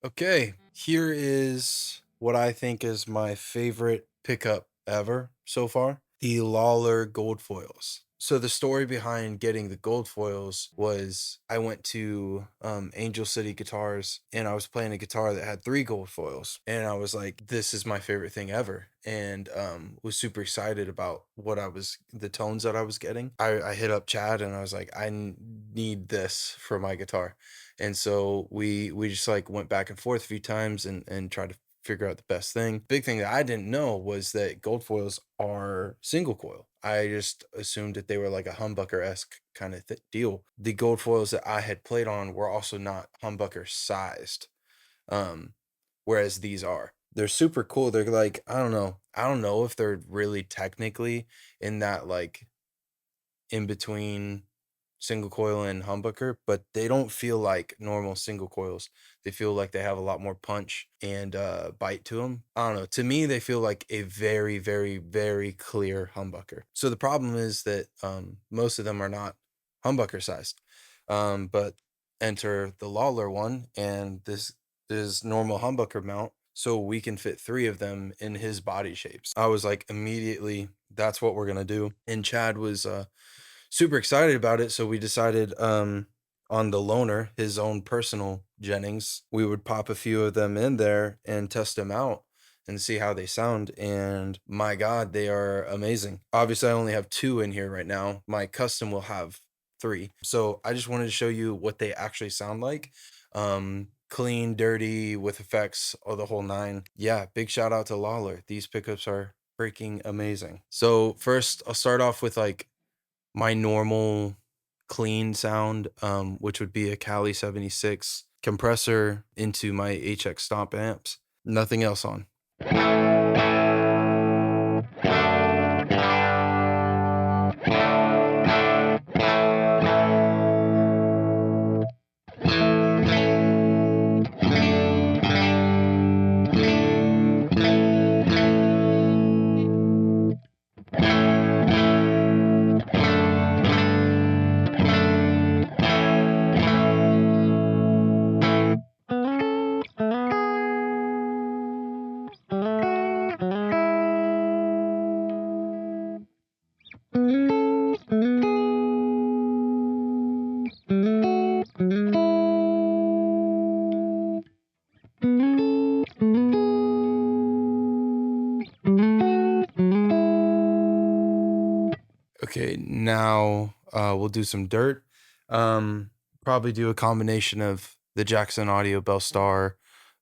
Okay, here is what I think is my favorite pickup ever so far, the LOLLAR gold foils. So the story behind getting the gold foils was I went to Angel City Guitars and I was playing a guitar that had 3 gold foils and I was like, this is my favorite thing ever, and was super excited about the tones that I was getting. I hit up Chad and I was like, need this for my guitar. And so we just like went back and forth a few times and tried to figure out the best thing. Big thing that I didn't know was that gold foils are single coil. I just assumed that they were like a humbucker-esque kind of deal. The gold foils that I had played on were also not humbucker sized, um, whereas these are. They're super cool. They're like, I don't know. I don't know if they're really technically in that like in between single coil and humbucker, but they don't feel like normal single coils. They feel like they have a lot more punch and bite to them. I don't know. To me, they feel like a very, very, very clear humbucker. So the problem is that most of them are not humbucker sized. But enter the LOLLAR one, and this is normal humbucker mount. So we can fit 3 of them in his body shapes. I was like, immediately, that's what we're gonna do. And Chad was super excited about it, so we decided on the loaner, his own personal Jennings, we would pop a few of them in there and test them out and see how they sound. And my God, they are amazing. Obviously, I only have 2 in here right now. My custom will have 3. So I just wanted to show you what they actually sound like. Clean, dirty, with effects, or the whole 9. Yeah, big shout out to LOLLAR. These pickups are freaking amazing. So first, I'll start off with like my normal clean sound, which would be a Cali 76 compressor into my HX Stomp amps. Nothing else on. Okay, now we'll do some dirt. Probably do a combination of the Jackson Audio Bellstar,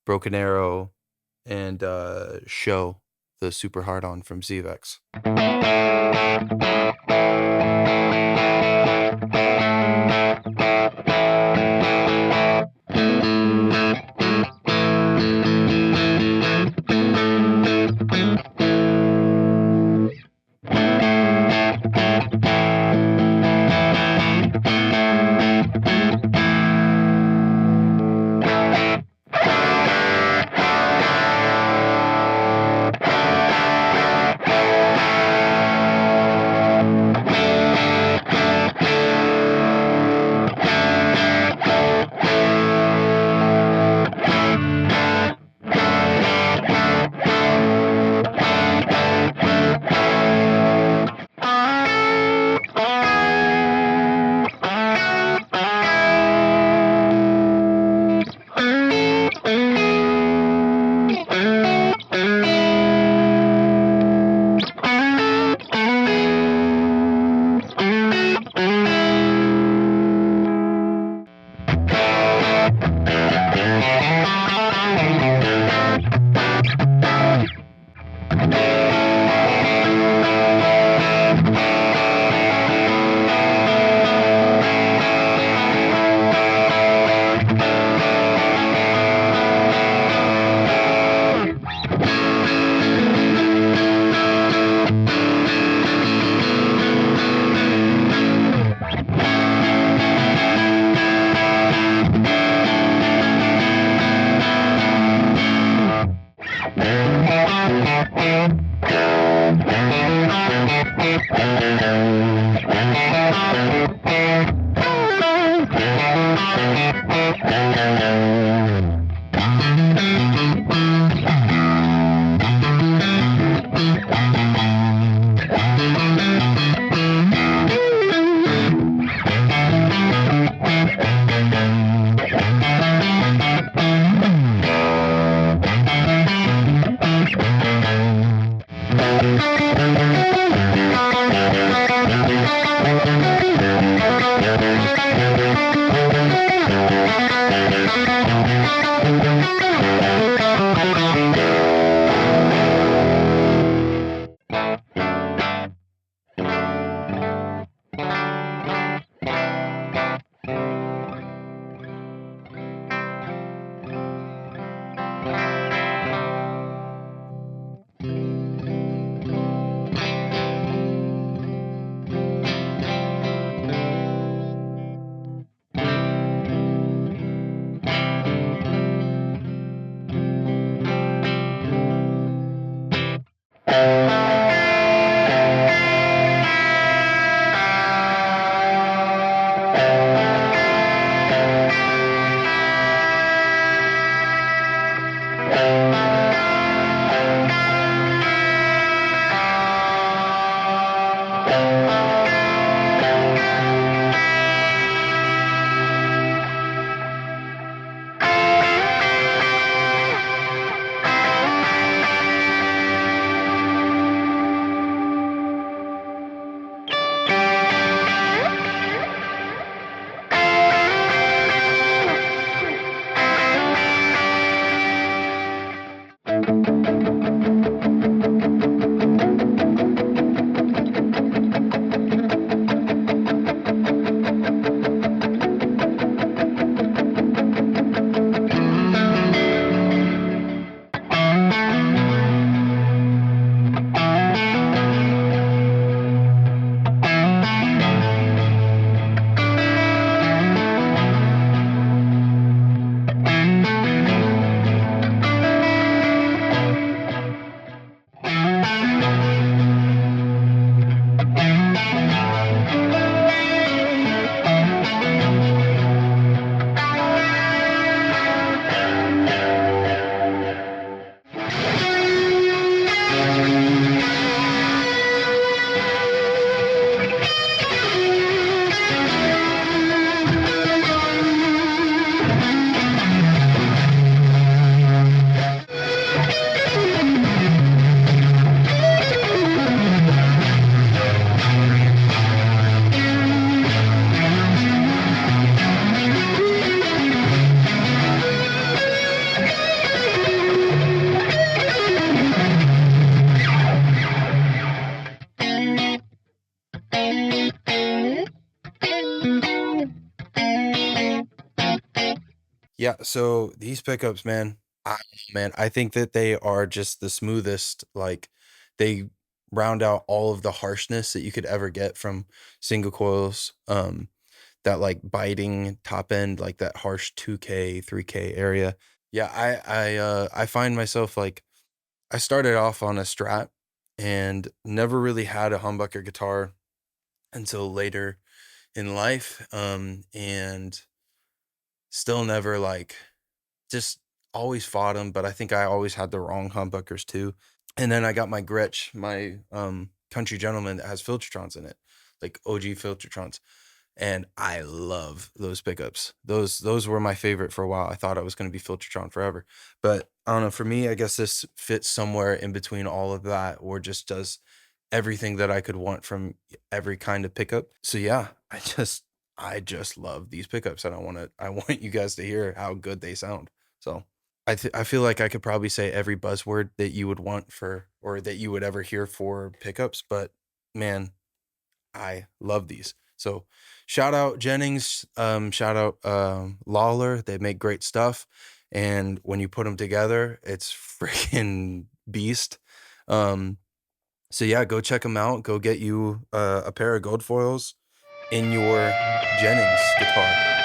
Broken Arrow, and Show, the super hard on from Zvex. Yeah, so these pickups, man, I don't know, man, I think that they are just the smoothest, like, they round out all of the harshness that you could ever get from single coils, that, like, biting top end, like, that harsh 2K, 3K area. Yeah, I find myself, like, I started off on a Strat and never really had a humbucker guitar until later in life, and still never, like, just always fought them, but I think I always had the wrong humbuckers too. And then I got my Gretsch, my, Country Gentleman that has Filtertrons in it, like OG Filtertrons, and I love those pickups. Those were my favorite for a while. I thought I was gonna be Filtertron forever, but I don't know, for me, I guess this fits somewhere in between all of that or just does everything that I could want from every kind of pickup. So, yeah, I just love these pickups, and I want you guys to hear how good they sound. So I feel like I could probably say every buzzword that you would want for or that you would ever hear for pickups, but man, I love these. So shout out Jennings, shout out Lawler. They make great stuff. And when you put them together, it's freaking beast. Um, so yeah, go check them out. Go get you a pair of gold foils in your Jennings guitar.